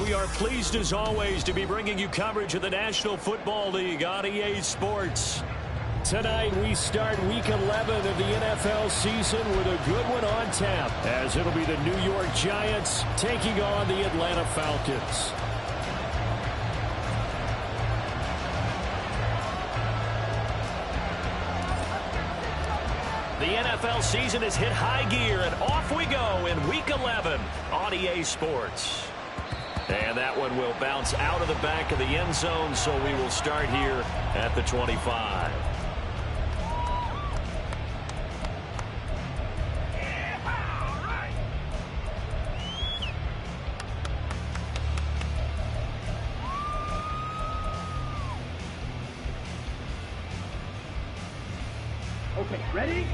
We are pleased as always to be bringing you coverage of the National Football League on EA Sports. Tonight we start week 11 of the NFL season with a good one on tap, as it'll be the New York Giants taking on the Atlanta Falcons. The NFL season has hit high gear, and off we go in week 11 on EA Sports. And that one will bounce out of the back of the end zone, so we will start here at the 25. Okay, ready?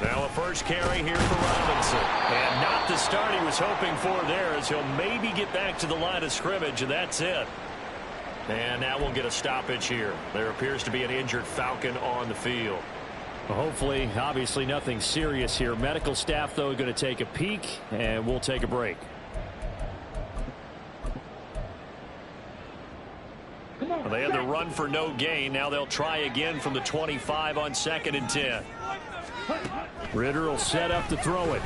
Now a first carry here for Robinson. And not the start he was hoping for there, as he'll maybe get back to the line of scrimmage, and that's it. And now we'll get a stoppage here. There appears to be an injured Falcon on the field. Well, hopefully, obviously nothing serious here. Medical staff, though, going to take a peek, and we'll take a break. Well, they had the run for no gain. Now they'll try again from the 25 on 2nd and 10. Ritter will set up to throw it.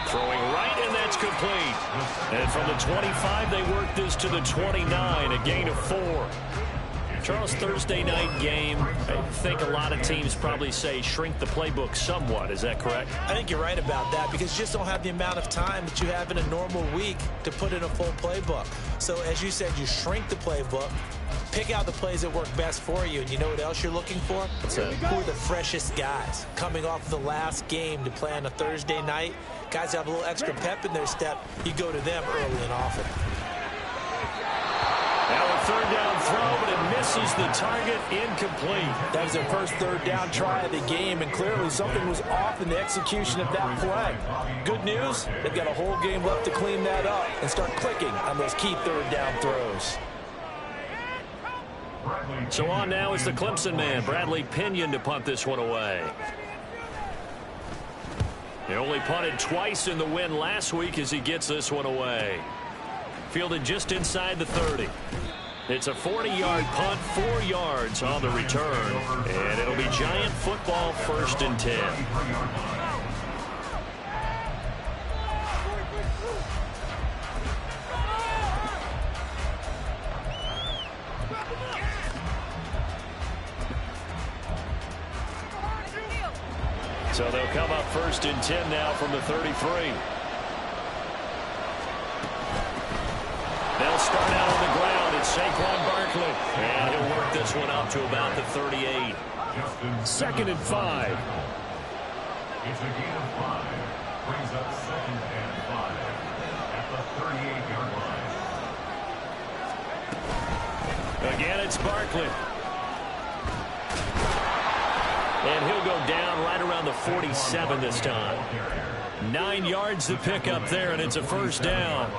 Throwing right, and that's complete. And from the 25, they work this to the 29, a gain of 4. Charles, Thursday night game, I think a lot of teams probably say shrink the playbook somewhat. Is that correct? I think you're right about that, because you just don't have the amount of time that you have in a normal week to put in a full playbook. So as you said, you shrink the playbook, pick out the plays that work best for you, and you know what else you're looking for? Who are the freshest guys coming off the last game to play on a Thursday night? Guys have a little extra pep in their step. You go to them early and often. Now a third down throw, but it misses the target, incomplete. That was their first third down try of the game, and clearly something was off in the execution of that play. Good news, they've got a whole game left to clean that up and start clicking on those key third down throws. So on now is the Clemson man, Bradley Pinion, to punt this one away. He only punted twice in the win last week as he gets this one away. Fielded just inside the 30. It's a 40-yard punt, 4 yards on the return. And it'll be Giant football, 1st and 10. So they'll come up 1st and 10 now from the 33. They'll start out on the ground. It's Saquon Barkley. And he'll work this one up to about the 38. 2nd and 5. It's a gain of 5. Brings up 2nd and 5 at the 38-yard line. Again, it's Barkley. And he'll go down right around the 47 this time. 9 yards to pick up there, and it's a first down.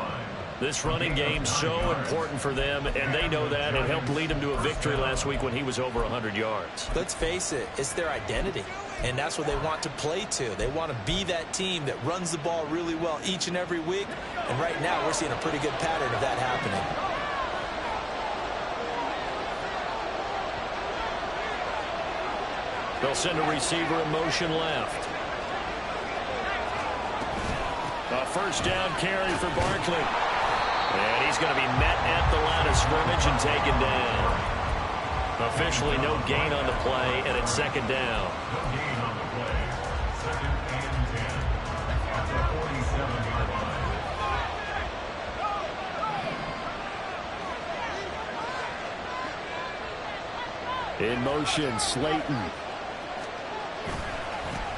This running game so important for them, and they know that. It helped lead them to a victory last week when he was over 100 yards. Let's face it, it's their identity, and that's what they want to play to. They want to be that team that runs the ball really well each and every week, and right now we're seeing a pretty good pattern of that happening. They'll send a receiver in motion left. A first down carry for Barkley. And he's going to be met at the line of scrimmage and taken down. Officially no gain on the play, and it's second down. No gain on the play. Second and 10. At the 47-yard line. In motion, Slayton.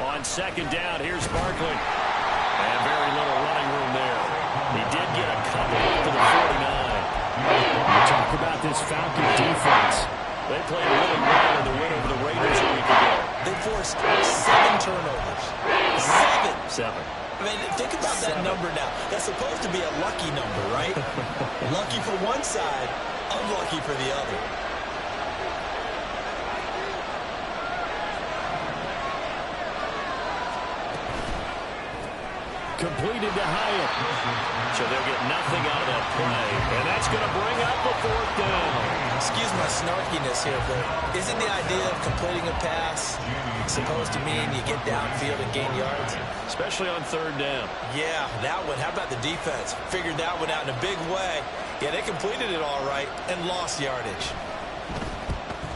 On second down, here's Barkley. And very little running room there. He did get a couple up to the 49. You talk about this Falcon defense. They played really well in the win over the Raiders a week ago. They forced 7 turnovers. 7. 7. I mean, think about that number now. That's supposed to be a lucky number, right? Lucky for one side, unlucky for the other. Completed to Hyatt. So they'll get nothing out of that play. And that's going to bring up a fourth down. Excuse my snarkiness here, but isn't the idea of completing a pass supposed to mean you get downfield and gain yards? Especially on third down. Yeah, that one. How about the defense? Figured that one out in a big way. Yeah, they completed it all right and lost yardage.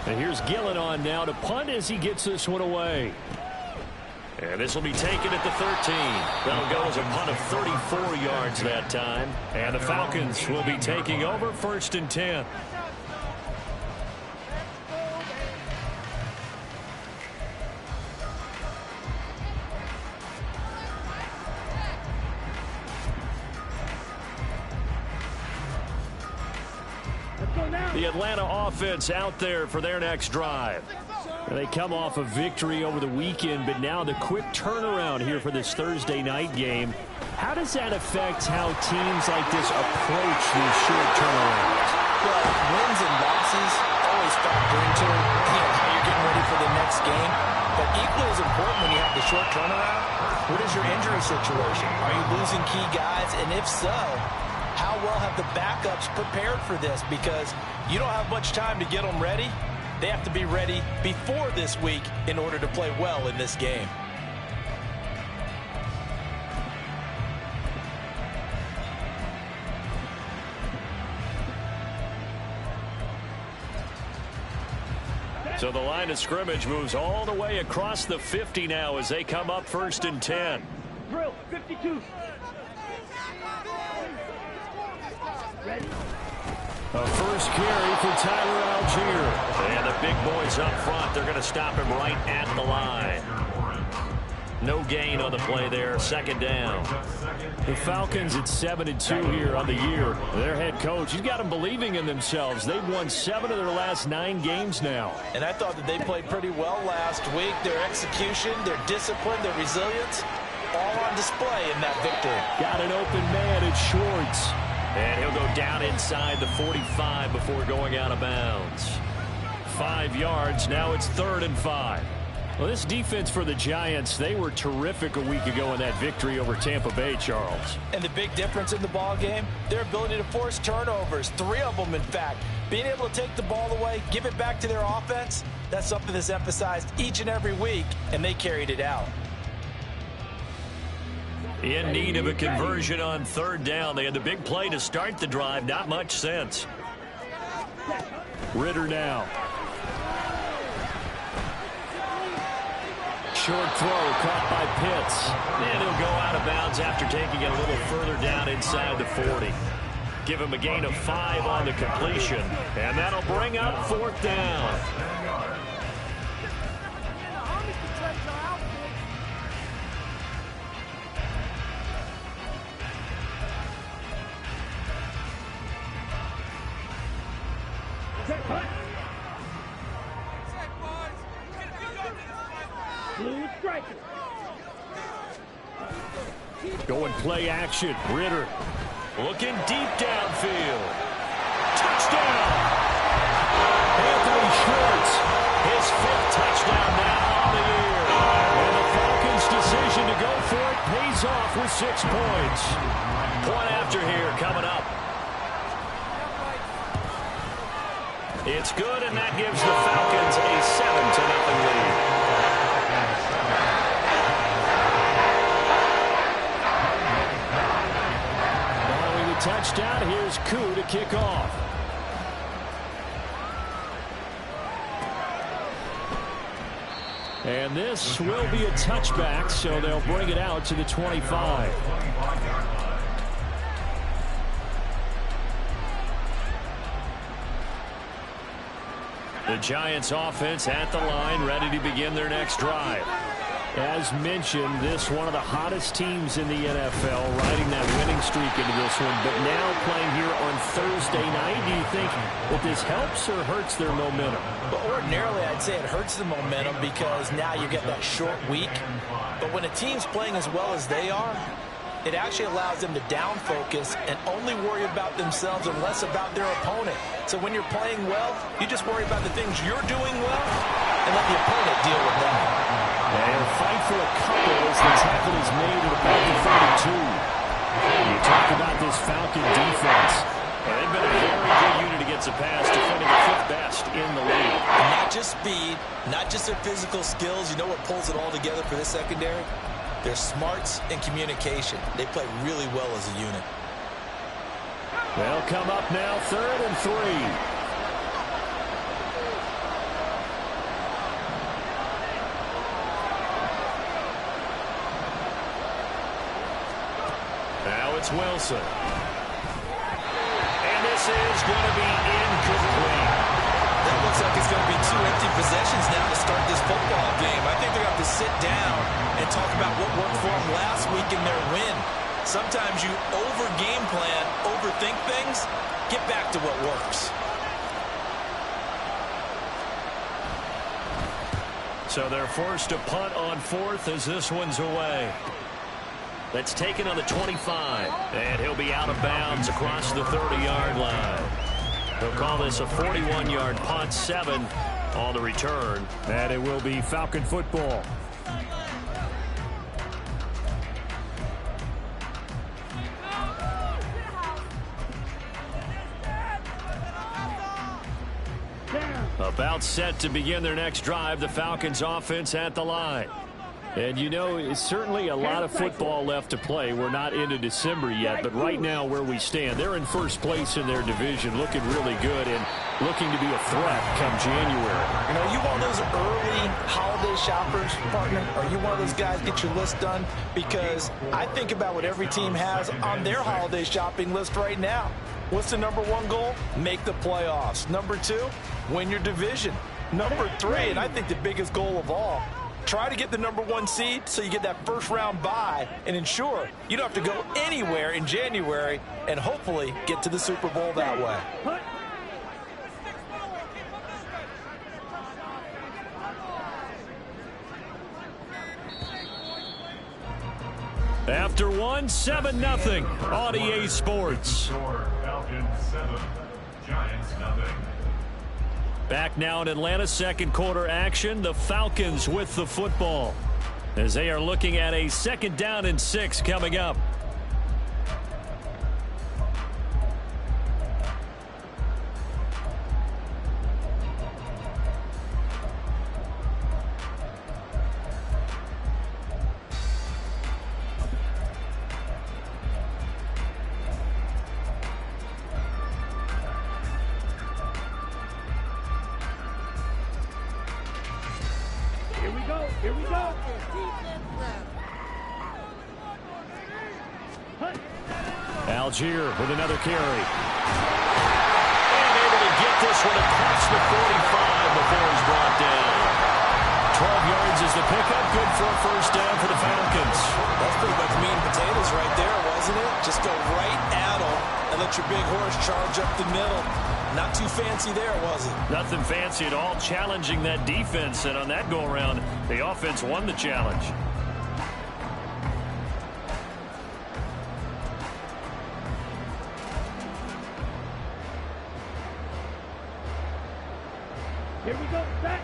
And here's Gillen on now to punt as he gets this one away. And this will be taken at the 13. That'll go as a punt of 34 yards that time. And the Falcons will be taking over first and 10. The Atlanta offense out there for their next drive. They come off a victory over the weekend, but now the quick turnaround here for this Thursday night game. How does that affect how teams like this approach these short turnarounds? Well, wins and losses always factor into how you're getting ready for the next game. But equally as important when you have the short turnaround, what is your injury situation? Are you losing key guys? And if so, how well have the backups prepared for this? Because you don't have much time to get them ready. They have to be ready before this week in order to play well in this game. So the line of scrimmage moves all the way across the 50 now as they come up first and 10. Drill, 52. Ready? A first carry for Tyler Algier. And the big boys up front, they're going to stop him right at the line. No gain on the play there, second down. The Falcons at 7-2 here on the year. Their head coach, he's got them believing in themselves. They've won 7 of their last 9 games now. And I thought that they played pretty well last week. Their execution, their discipline, their resilience, all on display in that victory. Got an open man at Schwartz. And he'll go down inside the 45 before going out of bounds. 5 yards, now it's 3rd and 5. Well, this defense for the Giants, they were terrific a week ago in that victory over Tampa Bay, Charles. And the big difference in the ball game, their ability to force turnovers, 3 of them in fact. Being able to take the ball away, give it back to their offense, that's something that's emphasized each and every week, and they carried it out. In need of a conversion on 3rd down. They had the big play to start the drive. Not much sense. Ritter now. Short throw caught by Pitts. And he'll go out of bounds after taking it a little further down inside the 40. Give him a gain of 5 on the completion. And that'll bring up 4th down. Blue striker. Going play action. Ritter looking deep downfield. Touchdown! Anthony Schwartz, his 5th touchdown now on the year. And the Falcons' decision to go for it pays off with 6 points. Point after here coming up. It's good, and that gives the Falcons a 7-0 lead. touchdown. Here's Koo to kick off. And this will be a touchback, so they'll bring it out to the 25. The Giants offense at the line, ready to begin their next drive. As mentioned, this one of the hottest teams in the NFL, riding that winning streak into this one, but now playing here on Thursday night. Do you think that this helps or hurts their momentum? But ordinarily, I'd say it hurts the momentum because now you get that short week. But when a team's playing as well as they are, it actually allows them to down focus and only worry about themselves and less about their opponent. So when you're playing well, you just worry about the things you're doing well and let the opponent deal with that. And he'll fight for a couple as the tackle is made at about the 32. You talk about this Falcon defense. They've been a very good unit against the pass, defending the 5th best in the league. And not just speed, not just their physical skills. You know what pulls it all together for this secondary? Their smarts and communication. They play really well as a unit. They'll come up now, 3rd and 3. Now it's Wilson. And this is going to be incomplete. That looks like it's going to be 2 empty possessions now to start this football game. I think they're going to have to sit down and talk about what worked for them last week in their win. Sometimes you over-game plan, overthink things. Get back to what works. So they're forced to punt on 4th as this one's away. That's taken on the 25, and he'll be out of bounds across the 30-yard line. He'll call this a 41-yard punt, 7 on the return, and it will be Falcon football. About set to begin their next drive, the Falcons offense at the line. And you know, it's certainly a lot of football left to play. We're not into December yet, but right now where we stand, they're in first place in their division, looking really good and looking to be a threat come January. You know, you one of those early holiday shoppers, partner? Are you one of those guys get your list done? Because I think about what every team has on their holiday shopping list right now. What's the number 1 goal? Make the playoffs. Number 2, win your division. Number 3, and I think the biggest goal of all, try to get the number 1 seed so you get that first-round bye and ensure you don't have to go anywhere in January and hopefully get to the Super Bowl that way. After 1, 7-0 on EA Sports. Falcons 7, Giants nothing. Back now in Atlanta, second quarter action. The Falcons with the football as they are looking at a 2nd down and 6 coming up. Here we go. Algier with another carry. And able to get this one across the 45 before he's brought down. 12 yards is the pickup. Good for a first down for the Falcons. That's pretty much meat and potatoes right there, wasn't it? Just go right at them and let your big horse charge up the middle. Not too fancy there, was it? Nothing fancy at all, challenging that defense. And on that go-around, the offense won the challenge. Here we go. Back.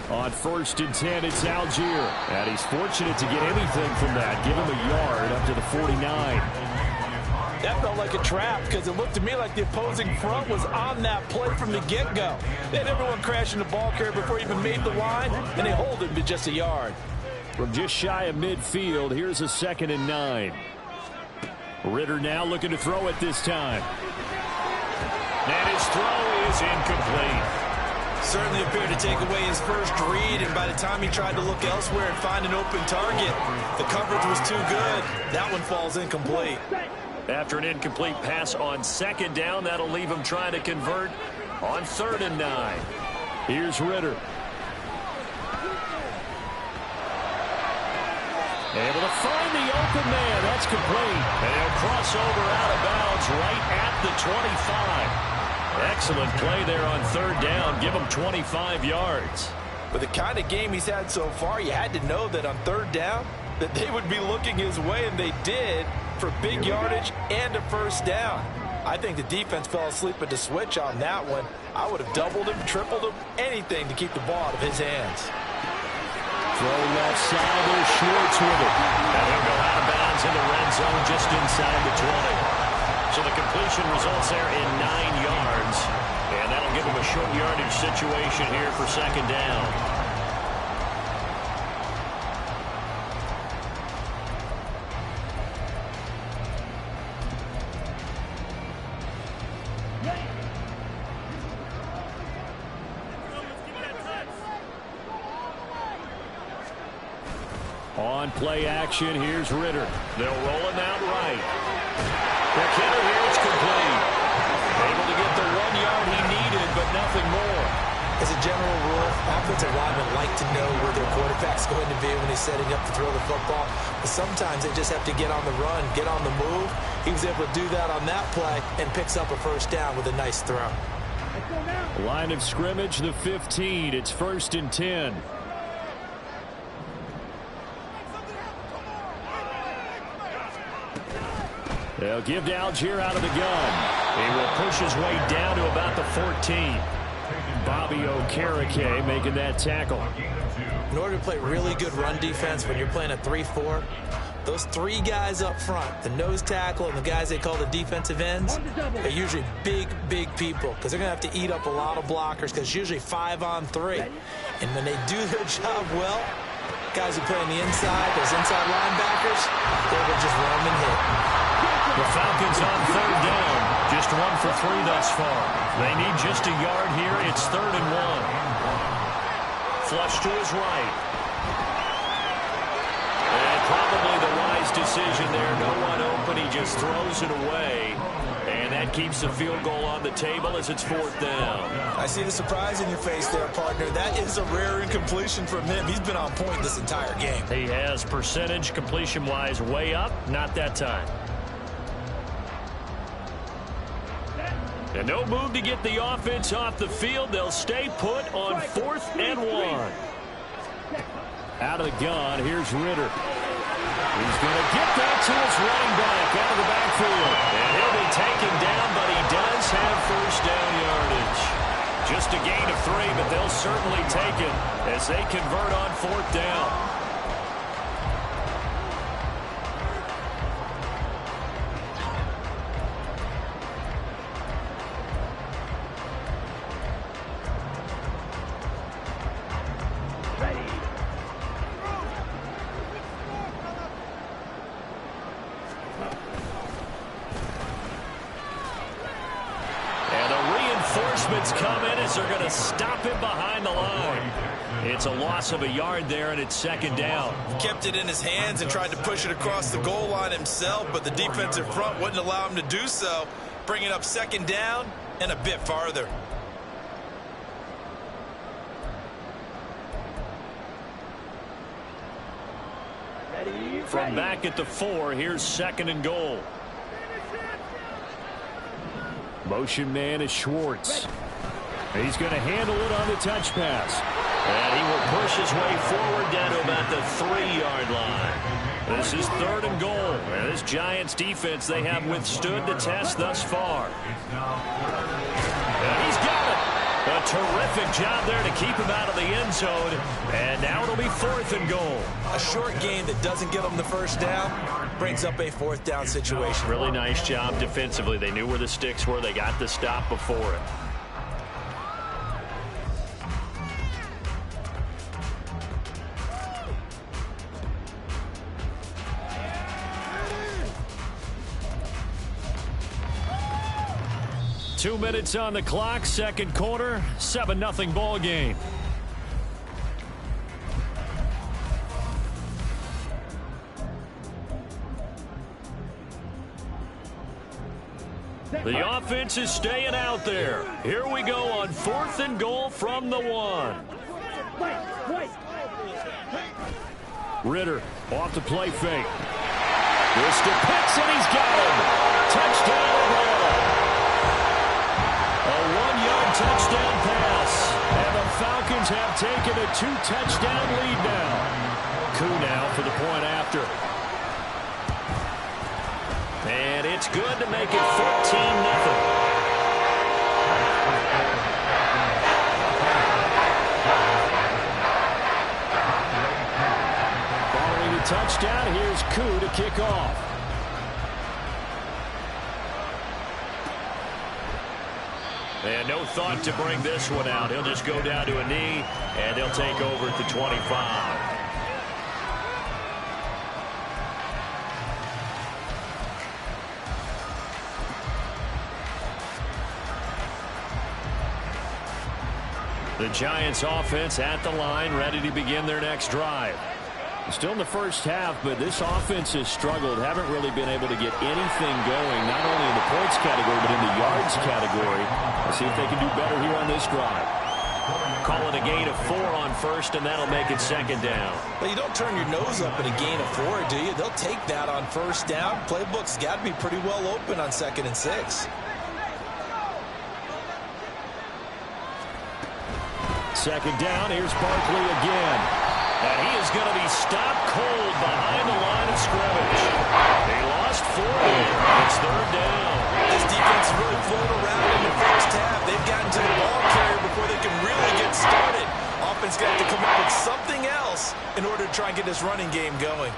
On 1st and 10, it's Algier. And he's fortunate to get anything from that. Give him a yard up to the 49. That felt like a trap because it looked to me like the opposing front was on that play from the get-go. They had everyone crashing the ball carrier before he even made the line, and they hold him to just a yard. From just shy of midfield, here's a 2nd and 9. Ritter now looking to throw it this time. And his throw is incomplete. Certainly appeared to take away his first read, and by the time he tried to look elsewhere and find an open target, the coverage was too good. That one falls incomplete. After an incomplete pass on 2nd down, that'll leave him trying to convert on 3rd and 9. Here's Ritter. Able to find the open man. That's complete. And he'll cross over out of bounds right at the 25. Excellent play there on 3rd down. Give him 25 yards. With the kind of game he's had so far, you had to know that on 3rd down that they would be looking his way, and they did, for big yardage and a 1st down. I think the defense fell asleep at the switch on that one. I would have doubled him, tripled him, anything to keep the ball out of his hands. Throw left side, there's Schwartz with it. And he'll go out of bounds in the red zone just inside the 20. So the completion results there in 9 yards. And that'll give him a short yardage situation here for 2nd down. On play action, here's Ritter. They'll roll him out right. Quick hitter here, it's complete. Able to get the 1 yard he needed, but nothing more. As a general rule, offensive linemen like to know where their quarterback's going to be when he's setting up to throw the football. But sometimes they just have to get on the run, get on the move. He was able to do that on that play and picks up a 1st down with a nice throw. Line of scrimmage, the 15. It's 1st and 10. They'll give to Algier out of the gun. He will push his way down to about the 14. Bobby Okereke making that tackle. In order to play really good run defense when you're playing a 3-4, those 3 guys up front, the nose tackle and the guys they call the defensive ends, are usually big people because they're going to have to eat up a lot of blockers because it's usually 5 on 3. And when they do their job well, guys who play on the inside, those inside linebackers, they will just run and hit. The Falcons on 3rd down. Just 1 for 3 thus far. They need just a yard here. It's 3rd and 1. Flush to his right. And probably the wise decision there. No one open. He just throws it away. And that keeps the field goal on the table as it's 4th down. I see the surprise in your face there, partner. That is a rare incompletion from him. He's been on point this entire game. He has percentage completion-wise way up. Not that time. And no move to get the offense off the field. They'll stay put on 4th and 1. Out of the gun, here's Ritter. He's going to get that to his running back out of the backfield. And he'll be taken down, but he does have 1st down yardage. Just a gain of 3, but they'll certainly take it as they convert on 4th down. Come in as they're going to stop him behind the line. It's a loss of a yard there, and it's 2nd down. He kept it in his hands and tried to push it across the goal line himself, but the defensive front wouldn't allow him to do so, bringing up 2nd down and a bit farther. From back at the 4, here's 2nd and goal. Motion man is Schwartz. He's going to handle it on the touch pass. And he will push his way forward down to about the 3-yard line. This is 3rd and goal. And this Giants defense, they have withstood the test thus far. And he's got it. A terrific job there to keep him out of the end zone. And now it'll be 4th and goal. A short game that doesn't get them the 1st down brings up a 4th down situation. Really nice job defensively. They knew where the sticks were. They got the stop before it. 2 minutes on the clock, second quarter, 7-0 ball game. The offense is staying out there. Here we go on 4th and goal from the 1. Ritter off the play fake. This to Pitts, and he's got him. Touchdown Atlanta. A 1-yard touchdown pass. And the Falcons have taken a 2-touchdown lead now. Koo now for the point after. And it's good to make it 14-0. Following the touchdown, here's Koo to kick off. And no thought to bring this one out. He'll just go down to a knee, and they'll take over at the 25. The Giants offense at the line, ready to begin their next drive. Still in the first half, but this offense has struggled. Haven't really been able to get anything going, not only in the points category, but in the yards category. Let's see if they can do better here on this drive. Call it a gain of 4 on first, and that'll make it second down. But you don't turn your nose up at a gain of 4, do you? They'll take that on first down. Playbook's got to be pretty well open on 2nd and 6. Second down, here's Barkley again. And he is going to be stopped cold behind the line of scrimmage. They lost 4. It's 3rd down. This defense really floated around in the first half. They've gotten to the ball carrier before they can really get started. Offense got to come up with something else in order to try and get this running game going.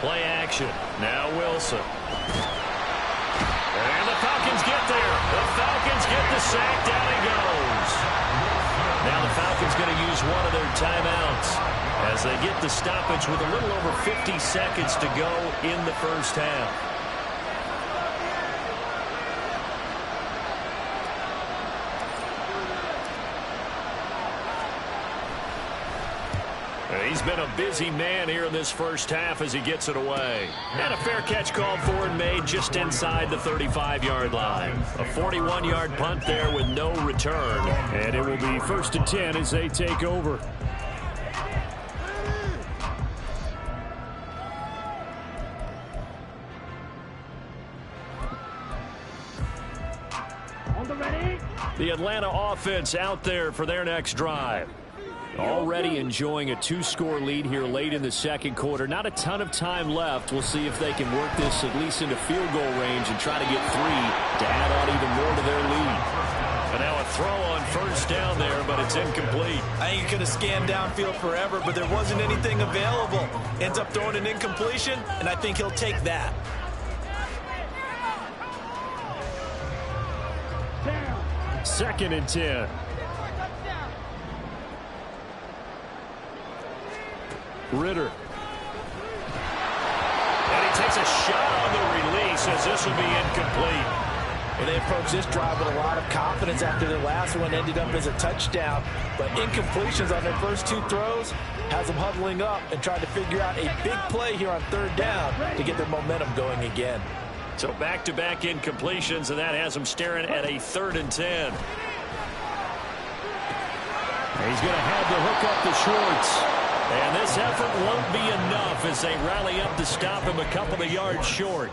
Play action. Now Wilson. And the Falcons get there. The Falcons get the sack. Down he goes. Now the Falcons going to use one of their timeouts as they get the stoppage with a little over 50 seconds to go in the first half. He's been a busy man here in this first half as he gets it away. And a fair catch called for and made just inside the 35-yard line. A 41-yard punt there with no return. And it will be 1st and 10 as they take over. On the ready. The Atlanta offense out there for their next drive. Already enjoying a 2-score lead here late in the second quarter. Not a ton of time left. We'll see if they can work this at least into field goal range and try to get 3 to add on even more to their lead. And now a throw on first down there, but it's incomplete. I think he could have scanned downfield forever, but there wasn't anything available. Ends up throwing an incompletion, and I think he'll take that. Down. 2nd and 10. Ritter. And he takes a shot on the release as this will be incomplete. Well, they approached this drive with a lot of confidence after the last one ended up as a touchdown. But incompletions on their first 2 throws has them huddling up and trying to figure out a big play here on 3rd down to get their momentum going again. So back-to-back incompletions, and that has them staring at a 3rd and 10. He's going to have to hook up the shorts. And this effort won't be enough as they rally up to stop him a couple of yards short.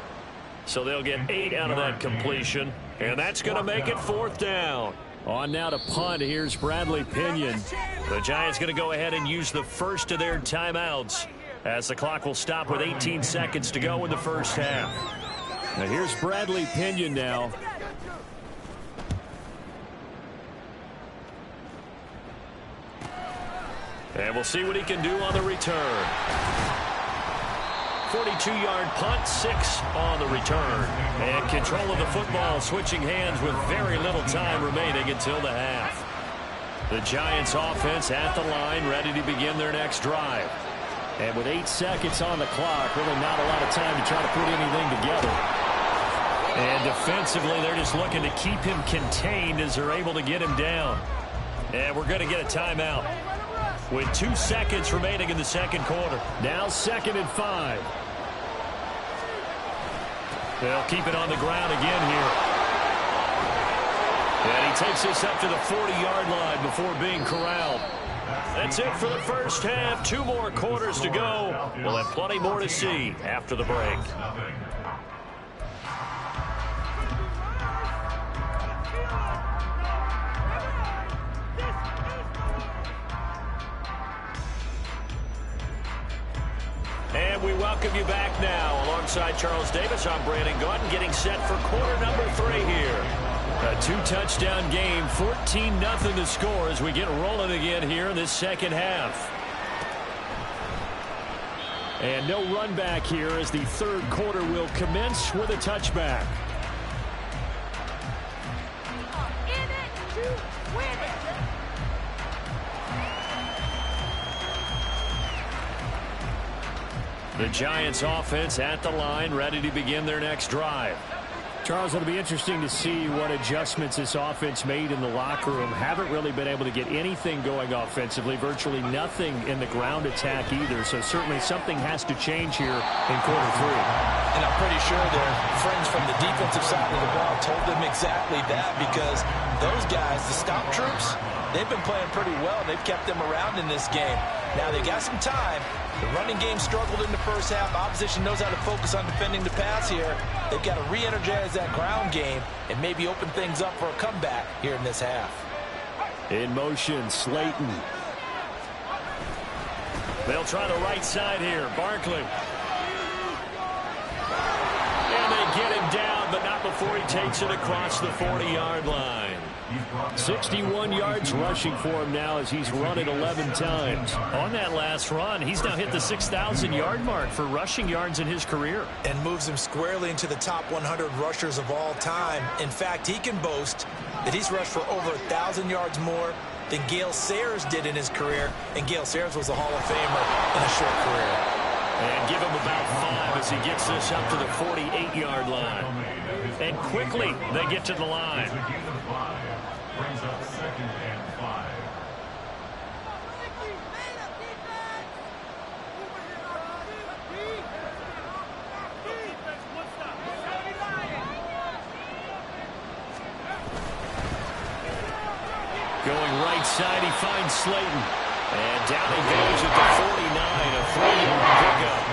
So they'll get 8 out of that completion. And that's going to make it 4th down. On now to punt. Here's Bradley Pinion. The Giants going to go ahead and use the first of their timeouts as the clock will stop with 18 seconds to go in the first half. Now here's Bradley Pinion now. And we'll see what he can do on the return. 42-yard punt, 6 on the return. And control of the football switching hands with very little time remaining until the half. The Giants offense at the line, ready to begin their next drive. And with 8 seconds on the clock, really not a lot of time to try to put anything together. And defensively, they're just looking to keep him contained as they're able to get him down. And we're going to get a timeout with 2 seconds remaining in the second quarter. Now 2nd and 5. They'll keep it on the ground again here. And he takes this up to the 40-yard line before being corralled. That's it for the first half. 2 more quarters to go. We'll have plenty more to see after the break. And we welcome you back now. Alongside Charles Davis, I'm Brandon Gaudin, getting set for quarter number 3 here. A 2-touchdown game, 14-0 to score as we get rolling again here in this second half. And no run back here as the third quarter will commence with a touchback. In it to win it. The Giants offense at the line, ready to begin their next drive. Charles, it'll be interesting to see what adjustments this offense made in the locker room. Haven't really been able to get anything going offensively, virtually nothing in the ground attack either. So certainly something has to change here in quarter 3. And I'm pretty sure their friends from the defensive side of the ball told them exactly that, because those guys, the stop troops, they've been playing pretty well. They've kept them around in this game. Now they got some time. The running game struggled in the first half. Opposition knows how to focus on defending the pass here. They've got to re-energize that ground game and maybe open things up for a comeback here in this half. In motion, Slayton. They'll try the right side here. Barkley. And they get him down, but not before he takes it across the 40-yard line. 61 yards rushing for him now as he's run it 11 times. On that last run, he's now hit the 6,000-yard mark for rushing yards in his career. And moves him squarely into the top 100 rushers of all time. In fact, he can boast that he's rushed for over 1,000 yards more than Gale Sayers did in his career. And Gale Sayers was a Hall of Famer in a short career. And give him about 5 as he gets this up to the 48-yard line. And quickly, they get to the line. Brings up 2nd and 5. Going right side, he finds Slayton. And down he goes at the 49, a 3-yard pickup.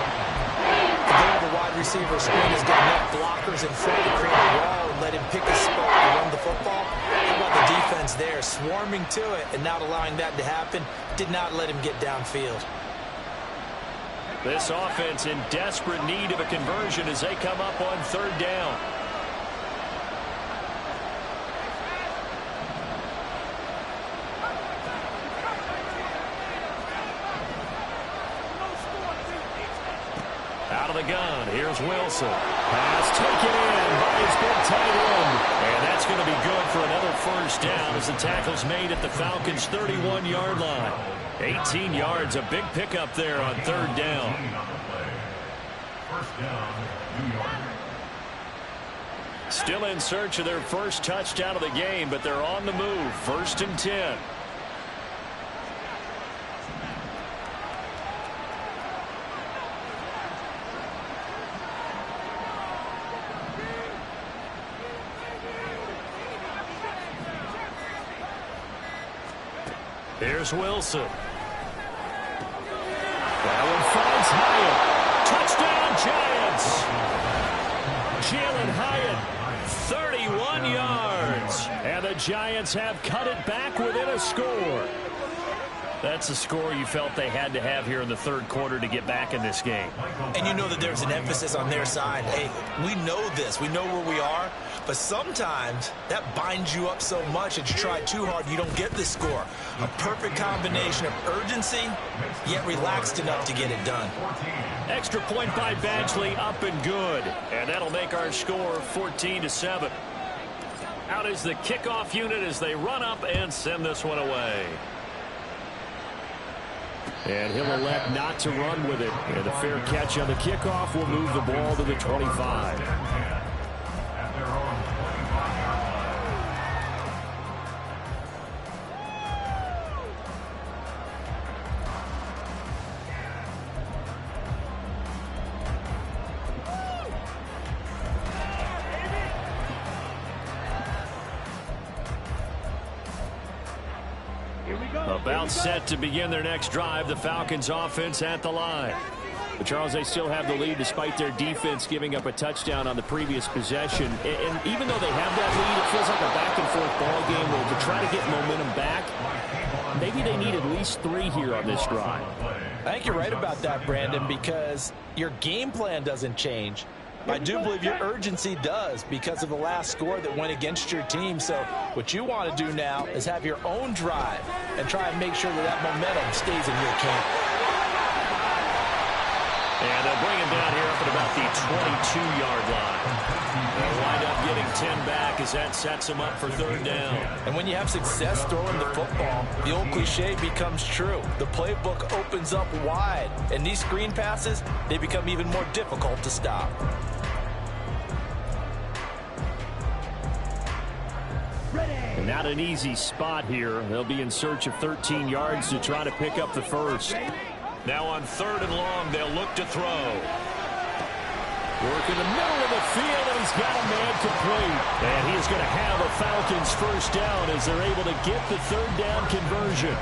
The goal of the wide receiver screen is getting enough blockers in front to create a wall and let him pick his spot to run the football. How about the defense there, swarming to it and not allowing that to happen? Did not let him get downfield. This offense in desperate need of a conversion as they come up on 3rd down. Out of the gun, here's Wilson. Pass taken in by his big tight end. And that's going to be good for another first down as the tackle's made at the Falcons' 31-yard line. 18 yards, a big pickup there on 3rd down. First down, New York. Still in search of their first touchdown of the game, but they're on the move. 1st and 10. Here's Wilson. That one finds Hyatt. Touchdown, Giants. Jalen Hyatt, 31 yards. And the Giants have cut it back within a score. That's a score you felt they had to have here in the 3rd quarter to get back in this game. And you know that there's an emphasis on their side. Hey, we know this. We know where we are. But sometimes that binds you up so much that you try too hard, you don't get the score. A perfect combination of urgency, yet relaxed enough to get it done. Extra point by Badgley, up and good. And that'll make our score 14-7. Out is the kickoff unit as they run up and send this one away. And he'll elect not to run with it. And a fair catch on the kickoff will move the ball to the 25. About set to begin their next drive, the Falcons offense at the line. But Charles, they still have the lead despite their defense giving up a touchdown on the previous possession. And even though they have that lead, it feels like a back-and-forth ball game where to try to get momentum back, maybe they need at least 3 here on this drive. I think you're right about that, Brandon, because your game plan doesn't change. I do believe your urgency does because of the last score that went against your team. So what you want to do now is have your own drive and try and make sure that that momentum stays in your camp. And they'll bring him down here up at about the 22-yard line. They'll wind up getting 10 back as that sets them up for 3rd down. And when you have success throwing the football, the old cliche becomes true. The playbook opens up wide, and these screen passes, they become even more difficult to stop. And not an easy spot here. They'll be in search of 13 yards to try to pick up the first. Now on 3rd and long, they'll look to throw. Work in the middle of the field, and he's got a man complete. And he is going to have a Falcons first down as they're able to get the 3rd down conversion.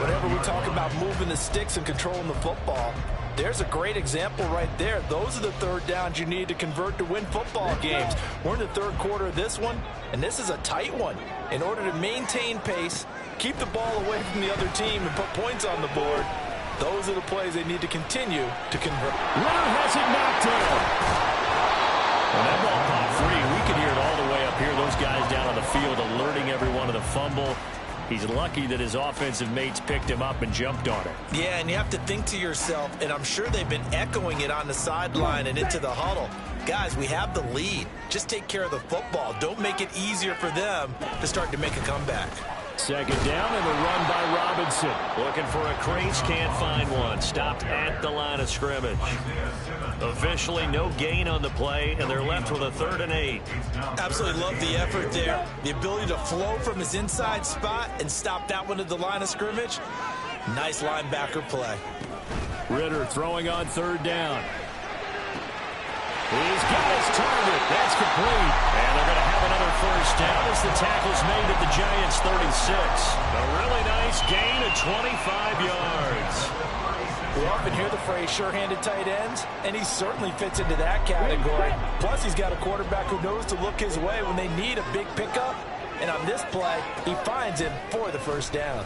Whenever we talk about moving the sticks and controlling the football, there's a great example right there. Those are the 3rd downs you need to convert to win football games. We're in the 3rd quarter of this one, and this is a tight one. In order to maintain pace, keep the ball away from the other team, and put points on the board, those are the plays they need to continue to convert. Ritter has it knocked down. And that ball popped free. We could hear it all the way up here. Those guys down on the field alerting everyone of the fumble. He's lucky that his offensive mates picked him up and jumped on it. Yeah, and you have to think to yourself, and I'm sure they've been echoing it on the sideline and into the huddle. Guys, we have the lead. Just take care of the football. Don't make it easier for them to start to make a comeback. 2nd down and a run by Robinson. Looking for a crease, can't find one. Stopped at the line of scrimmage. Officially no gain on the play, and they're left with a 3rd and 8. Absolutely love the effort there. The ability to flow from his inside spot and stop that one at the line of scrimmage. Nice linebacker play. Ritter throwing on 3rd down. He's got his target. That's complete. And they're going to have another first down as the tackle's made at the Giants' 36. A really nice gain of 25 yards. We often hear the phrase sure-handed tight ends, and he certainly fits into that category. Plus, he's got a quarterback who knows to look his way when they need a big pickup. And on this play, he finds him for the first down.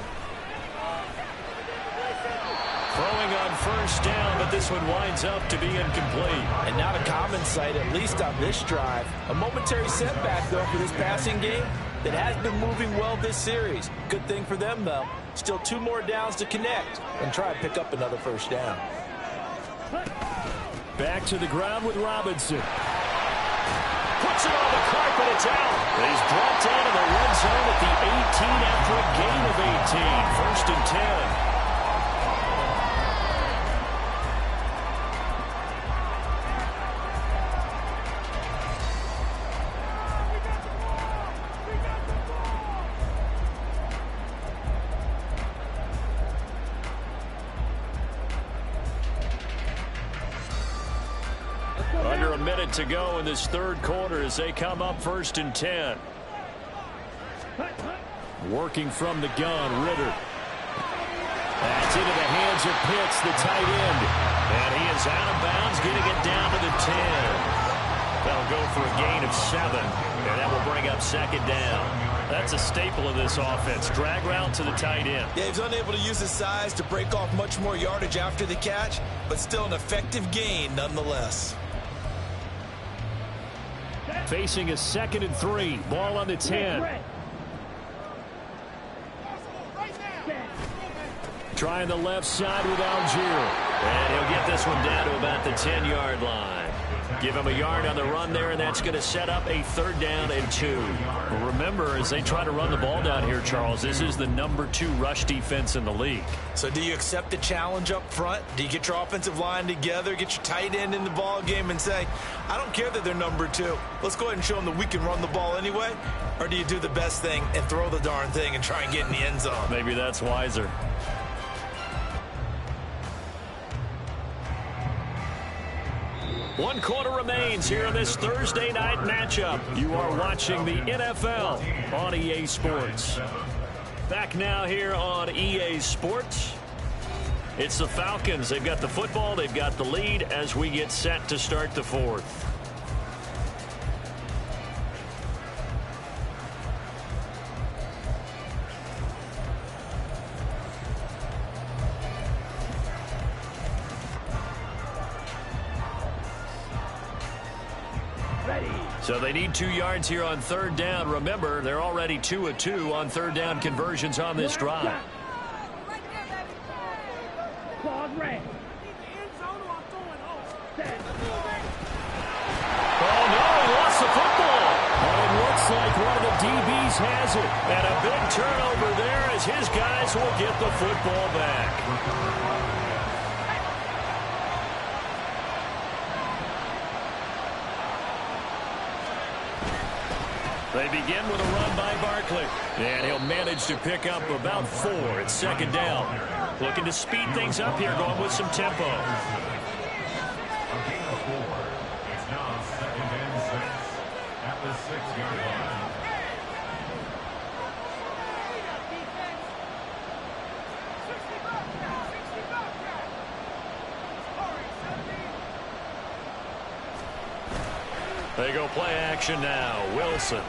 Throwing on first down, but this one winds up to be incomplete. And not a common sight, at least on this drive. A momentary setback, though, for this passing game that has been moving well this series. Good thing for them, though. Still 2 more downs to connect and try to pick up another first down. Back to the ground with Robinson. Puts it on the carpet, it's out. He's brought down in the red zone at the 18 after a gain of 18. 1st and 10. Under a minute to go in this 3rd quarter as they come up 1st and 10. Working from the gun, Ritter. That's into the hands of Pitts, the tight end. And he is out of bounds, getting it down to the 10. That'll go for a gain of 7. And that will bring up 2nd down. That's a staple of this offense. Drag route to the tight end. Yeah, he's unable to use his size to break off much more yardage after the catch, but still an effective gain nonetheless. Facing a 2nd and 3. Ball on the 10. Trying the left side with Algier. And he'll get this one down to about the 10-yard line. Give him a yard on the run there, and that's going to set up a 3rd down and 2. Remember, as they try to run the ball down here, Charles, this is the number 2 rush defense in the league. So do you accept the challenge up front? Do you get your offensive line together, get your tight end in the ball game and say, I don't care that they're number 2. Let's go ahead and show them that we can run the ball anyway? Or do you do the best thing and throw the darn thing and try and get in the end zone? Maybe that's wiser. One quarter remains here in this Thursday night matchup. You are watching the NFL on EA Sports. Back now here on EA Sports. It's the Falcons. They've got the football. They've got the lead as we get set to start the 4th. So they need 2 yards here on 3rd down. Remember, they're already 2 of 2 on 3rd down conversions on this drive. Oh, no, he lost the football. And it looks like one of the DBs has it. And a big turnover there as his guys will get the football back. They begin with a run by Barkley. And he'll manage to pick up about 4 at 2nd down. Looking to speed things up here, going with some tempo. A gain of 4. It's now 2nd and 6 at the 6-yard line. They go play action now. Wilson.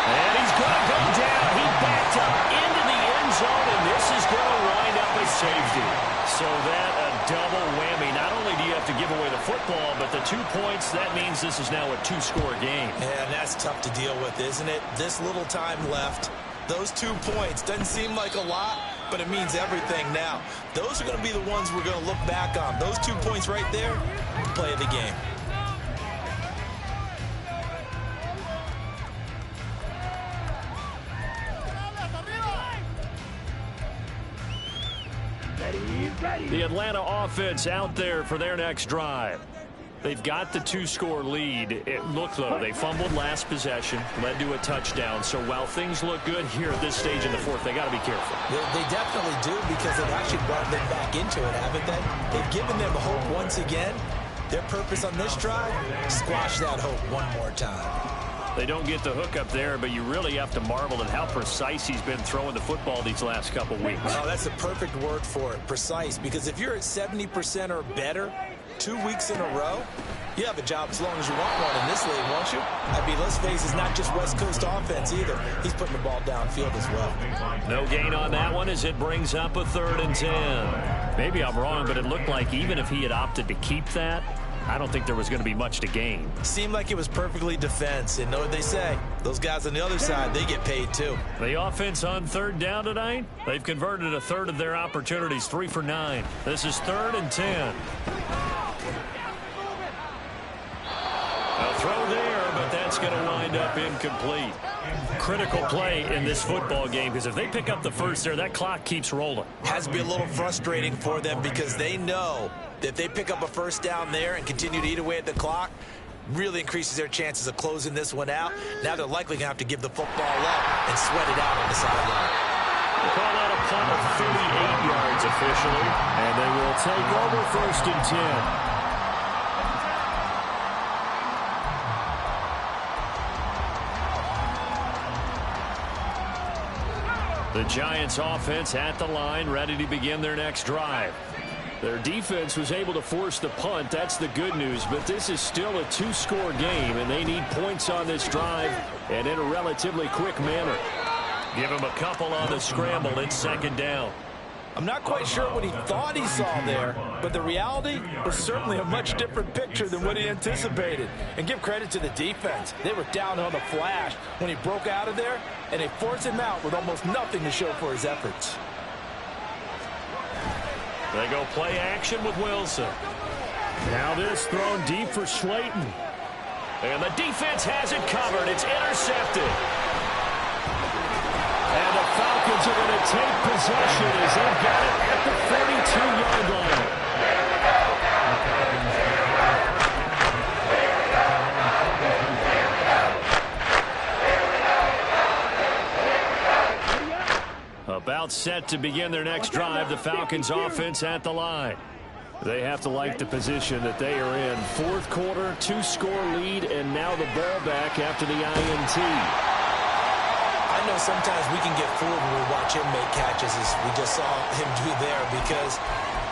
And he's going to go down. He backed up into the end zone, and this is going to wind up a safety. So that a double whammy. Not only do you have to give away the football, but the 2 points, that means this is now a 2-score game. Yeah, and that's tough to deal with, isn't it? This little time left. Those 2 points doesn't seem like a lot, but it means everything now. Those are going to be the ones we're going to look back on. Those 2 points right there, play of the game. The Atlanta offense out there for their next drive. They've got the 2-score lead. Look, though, they fumbled last possession, led to a touchdown. So while things look good here at this stage in the 4th, they got to be careful. They definitely do, because they've actually brought them back into it, haven't they? They've given them hope once again. Their purpose on this drive, squash that hope one more time. They don't get the hook up there, but you really have to marvel at how precise he's been throwing the football these last couple weeks. Oh, that's the perfect word for it, precise, because if you're at 70% or better 2 weeks in a row, you have a job as long as you want one in this league, won't you? I mean, let's face it, it's not just West Coast offense either. He's putting the ball downfield as well. No gain on that one as it brings up a 3rd and 10. Maybe I'm wrong, but it looked like even if he had opted to keep that, I don't think there was going to be much to gain. Seemed like it was perfectly defense. And know what they say? Those guys on the other side, they get paid too. The offense on 3rd down tonight, they've converted a 1/3 of their opportunities, 3 for 9. This is 3rd and 10. A throw there, but that's going to wind up incomplete. Critical play in this football game, because if they pick up the 1st there, that clock keeps rolling. Has to be a little frustrating for them, because they know that if they pick up a 1st down there and continue to eat away at the clock, really increases their chances of closing this one out. Now they're likely going to have to give the football up and sweat it out on the sideline. They call that a punt of 38 yards officially, and they will take over 1st and 10. The Giants offense at the line, ready to begin their next drive. Their defense was able to force the punt. That's the good news, but this is still a 2-score game, and they need points on this drive and in a relatively quick manner. Give him a couple on the scramble. It's 2nd down. I'm not quite sure what he thought he saw there, but the reality was certainly a much different picture than what he anticipated. And give credit to the defense. They were down on the flash when he broke out of there, and they forced him out with almost nothing to show for his efforts. They go play action with Wilson. Now this thrown deep for Slayton. And the defense has it covered. It's intercepted. And the Falcons are going to take possession as they've got it at the 42-yard line. About set to begin their next drive, the Falcons offense at the line. They have to like the position that they are in. Fourth quarter, 2-score lead, and now the ball back after the INT. I know sometimes we can get fooled when we watch him make catches, as we just saw him do there, because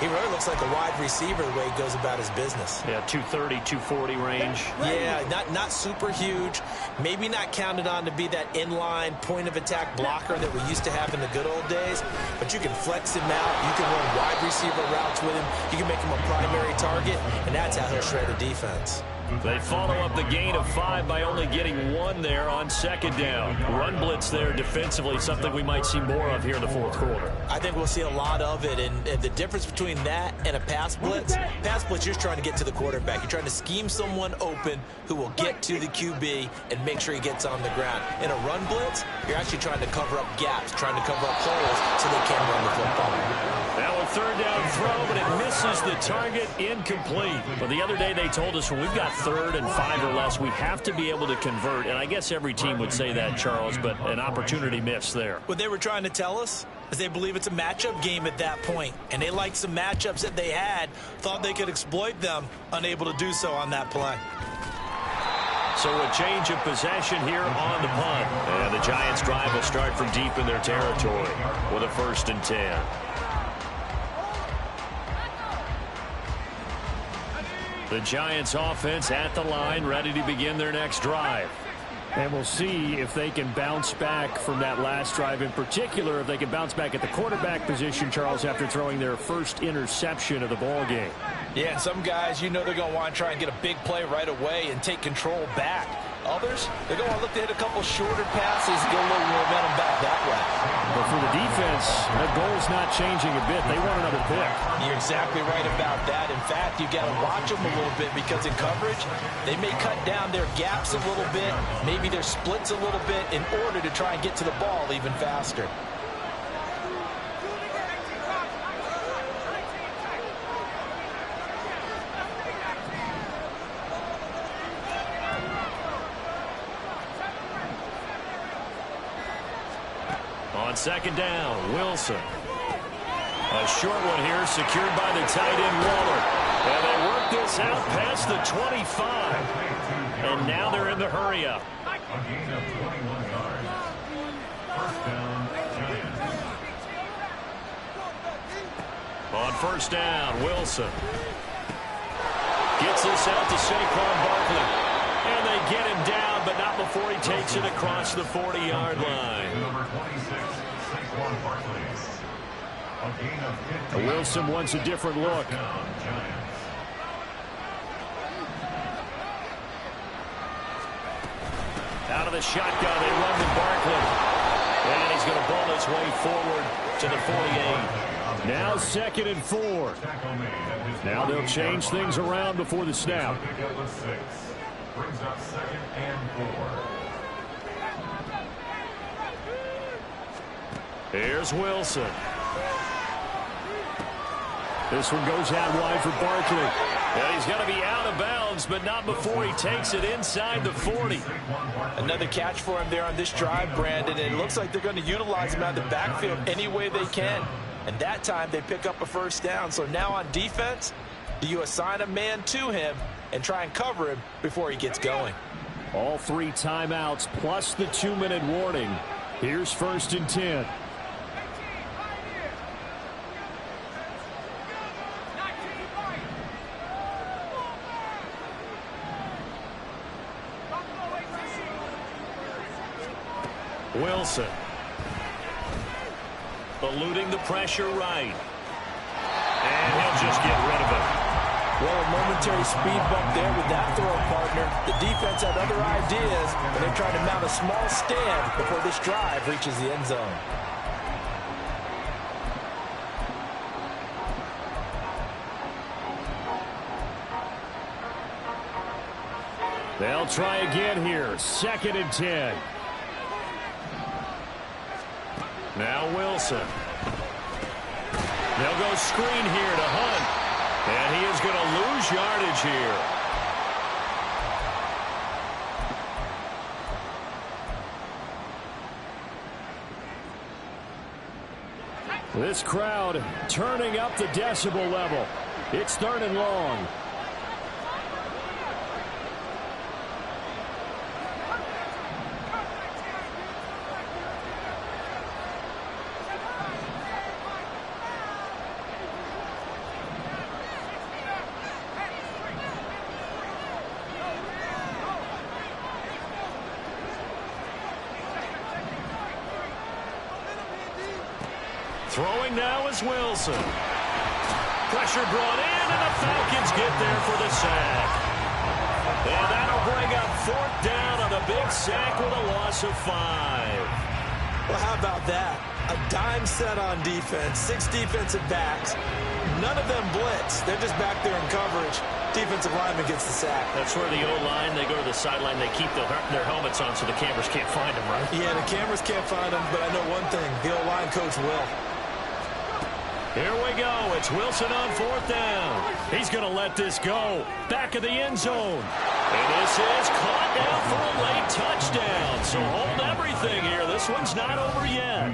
he really looks like a wide receiver the way he goes about his business. Yeah, 230, 240 range. Yeah, not super huge. Maybe not counted on to be that inline point-of-attack blocker that we used to have in the good old days, but you can flex him out. You can run wide receiver routes with him. You can make him a primary target, and that's how he'll shred a defense. They follow up the gain of 5 by only getting 1 there on second down. Run blitz there defensively, something we might see more of here in the fourth quarter. I think we'll see a lot of it, and the difference between that and a pass blitz, you're just trying to get to the quarterback. You're trying to scheme someone open who will get to the QB and make sure he gets on the ground. In a run blitz, you're actually trying to cover up gaps, trying to cover up holes so they can run the football. Now a third down throw, but it misses the target, incomplete. But the other day they told us when we've got 3rd and 5 or less, we have to be able to convert. And I guess every team would say that, Charles, but an opportunity missed there. What they were trying to tell us is they believe it's a matchup game at that point. And they liked some matchups that they had, thought they could exploit them, unable to do so on that play. So a change of possession here on the punt. And the Giants' drive will start from deep in their territory with a 1st and 10. The Giants offense at the line, ready to begin their next drive. And we'll see if they can bounce back from that last drive, in particular if they can bounce back at the quarterback position, Charles, after throwing their first interception of the ball game. Yeah, and some guys, you know they're going to want to try and get a big play right away and take control back. Others, they're going to look to hit a couple shorter passes and get a little momentum back that way. But for the defense, that goal's not changing a bit. They want another pick. You're exactly right about that. In fact, you've got to watch them a little bit because in coverage, they may cut down their gaps a little bit, maybe their splits a little bit in order to try and get to the ball even faster. On second down, Wilson. A short one here, secured by the tight end, Waller. And they work this out past the 25. And now they're in the hurry-up. A gain of 21 yards. First down, Giants. On first down, Wilson. Gets this out to Saquon Barkley. And they get him down, but not before he takes it across the 40-yard line. Number 26, Saquon Barkley. A gain of 15. Wilson wants a different look. Down, Giants. Out of the shotgun, they run to Barkley. And he's going to ball his way forward to the 48. Now 2nd and 4. Now they'll change things around before the snap. Brings up 2nd and 4. Here's Wilson. This one goes out wide for Barkley. And he's going to be out of bounds, but not before he takes it inside the 40. Another catch for him there on this drive, Brandon. And it looks like they're going to utilize him out of the backfield any way they can. And that time they pick up a first down. So now on defense, do you assign a man to him and try and cover him before he gets going? All 3 timeouts plus the 2-minute warning. Here's 1st and 10. Wilson. Eluding the pressure right. And he'll just get rid of it. Well, a momentary speed bump there with that throw partner. The defense had other ideas, but they're trying to mount a small stand before this drive reaches the end zone. They'll try again here. 2nd and 10. Now Wilson. They'll go screen here to Hunt. And he is going to lose yardage here. This crowd turning up the decibel level. It's 3rd and long. Throwing now is Wilson. Pressure brought in, and the Falcons get there for the sack. And that'll bring up 4th down on a big sack with a loss of 5. Well, how about that? A dime set on defense, 6 defensive backs. None of them blitz. They're just back there in coverage. Defensive lineman gets the sack. That's where the O-line, they go to the sideline, they keep their helmets on so the cameras can't find them, right? Yeah, the cameras can't find them, but I know one thing. The O-line coach will. Here we go. It's Wilson on 4th down. He's going to let this go. Back of the end zone. And this is caught down for a late touchdown. So hold everything here. This one's not over yet.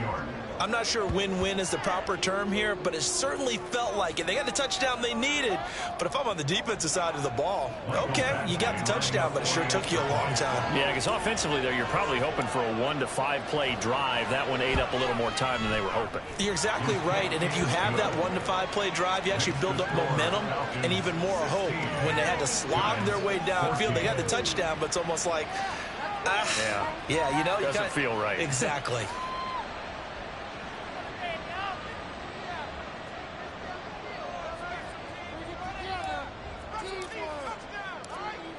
I'm not sure win-win is the proper term here, but it certainly felt like it. They got the touchdown they needed. But if I'm on the defensive side of the ball, okay, you got the touchdown, but it sure took you a long time. Yeah, because offensively there, you're probably hoping for a 1 to 5 play drive. That one ate up a little more time than they were hoping. You're exactly right. And if you have that 1 to 5 play drive, you actually build up momentum and even more hope. When they had to slog their way downfield, they got the touchdown, but it's almost like, yeah, you know, doesn't feel right. Exactly.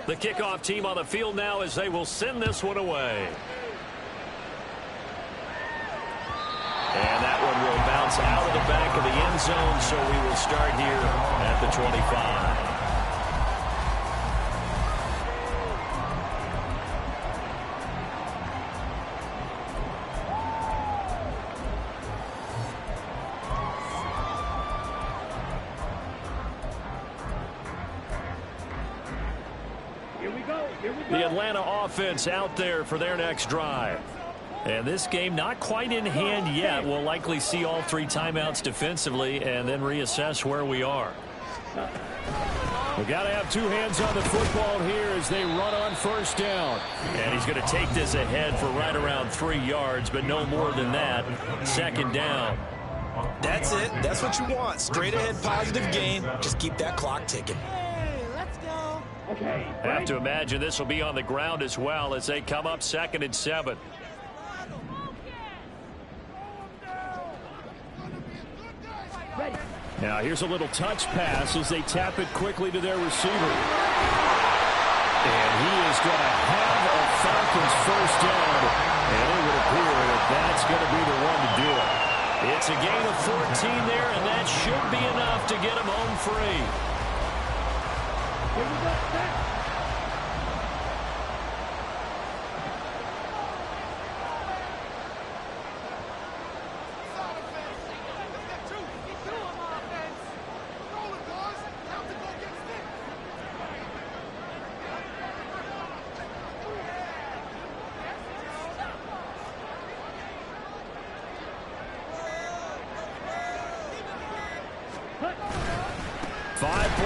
The kickoff team on the field now as they will send this one away. And that one will bounce out of the back of the end zone, so we will start here at the 25. The Atlanta offense out there for their next drive. And this game not quite in hand yet. We'll likely see all 3 timeouts defensively and then reassess where we are. We've got to have 2 hands on the football here as they run on 1st down. And he's going to take this ahead for right around 3 yards, but no more than that. 2nd down. That's it. That's what you want. Straight ahead positive gain. Just keep that clock ticking. I have to imagine this will be on the ground as well as they come up 2nd and 7. Now here's a little touch pass as they tap it quickly to their receiver. And he is going to have a Falcons 1st down. And it would appear that that's going to be the one to do it. It's a gain of 14 there, and that should be enough to get him home free.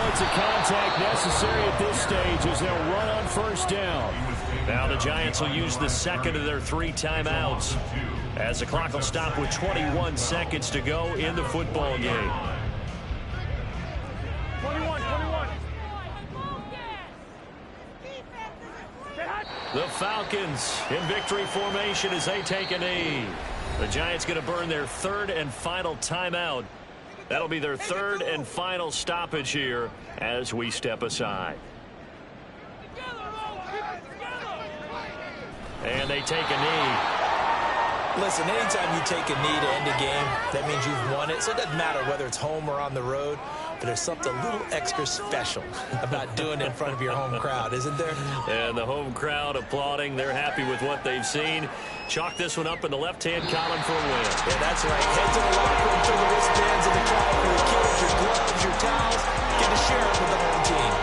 Of contact necessary at this stage as they'll run on 1st down. Now the Giants will use the 2nd of their 3 timeouts as the clock will stop with 21 seconds to go in the football game. 21. The Falcons in victory formation as they take a knee. The Giants going to burn their 3rd and final timeout. That'll be their 3rd and final stoppage here as we step aside. And they take a knee. Listen, anytime you take a knee to end a game, that means you've won it. So it doesn't matter whether it's home or on the road. but there's something a little extra special about doing it in front of your home crowd, isn't there? And the home crowd applauding. They're happy with what they've seen. Chalk this one up in the left-hand column for a win. Yeah, that's right. Head to the locker room, throw the wristbands in the car for the kids, your gloves, your towels. Get to share it with the home team.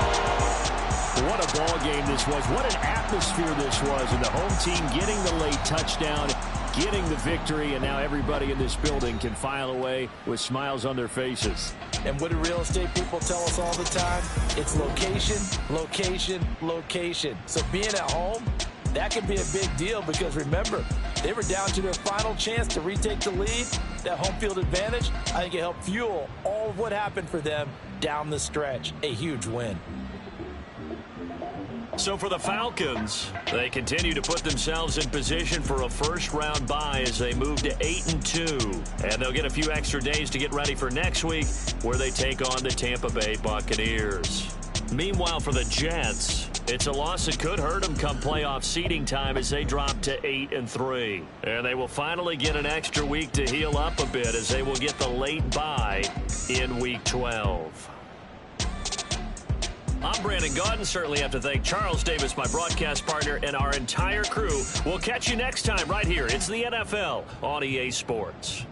What a ball game this was. What an atmosphere this was. And the home team getting the late touchdown, getting the victory, and now everybody in this building can file away with smiles on their faces. And what do real estate people tell us all the time? It's location, location, location. So being at home, that can be a big deal because, remember, they were down to their final chance to retake the lead. That home field advantage, I think it helped fuel all of what happened for them down the stretch. A huge win. So for the Falcons, they continue to put themselves in position for a first-round bye as they move to 8-2. And they'll get a few extra days to get ready for next week, where they take on the Tampa Bay Buccaneers. Meanwhile, for the Jets, it's a loss that could hurt them come playoff seeding time as they drop to 8-3. And they will finally get an extra week to heal up a bit as they will get the late bye in Week 12. I'm Brandon Gaudin. Certainly have to thank Charles Davis, my broadcast partner, and our entire crew. We'll catch you next time right here. It's the NFL on EA Sports.